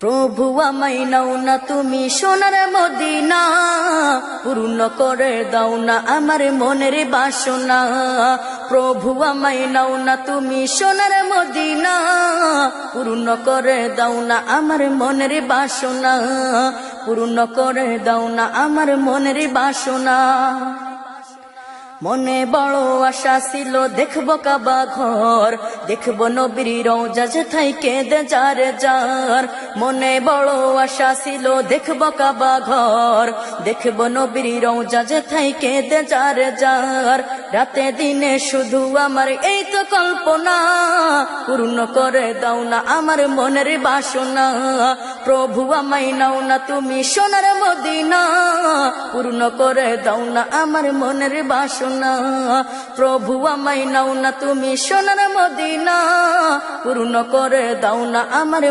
প্রভু আমায় নাও না তুমি সোনার মদিনা, পূর্ণ করে দাও না আমার মনের বাসনা। প্রভু আমায় নাও না তুমি সোনার মদিনা, পূর্ণ করে দাও না আমার মনের বাসনা, পূর্ণ করে দাও না আমার মনের বাসনা। মনে বড় আশা ছিল দেখবো কাবা ঘর, দেখবো নবীর রওজা যেথায় কেঁদে যার যার। মনে বড় আশা ছিল দেখবো কাবা ঘর, দেখবো নবীর রওজা যেথায় কেঁদে যার যার। রাতে দিনে শুধু আমার এই তো কল্পনা, পূর্ণ করে দাও না আমার মনের বাসনা। প্রভু আমায় নাও না তুমি সোনার মদিনা, পূর্ণ করে দাও না আমার মনের বাসনা। প্রভু আমায় নাও না তুমি সোনার মদিনা, পূর্ণ করে দাও না আমার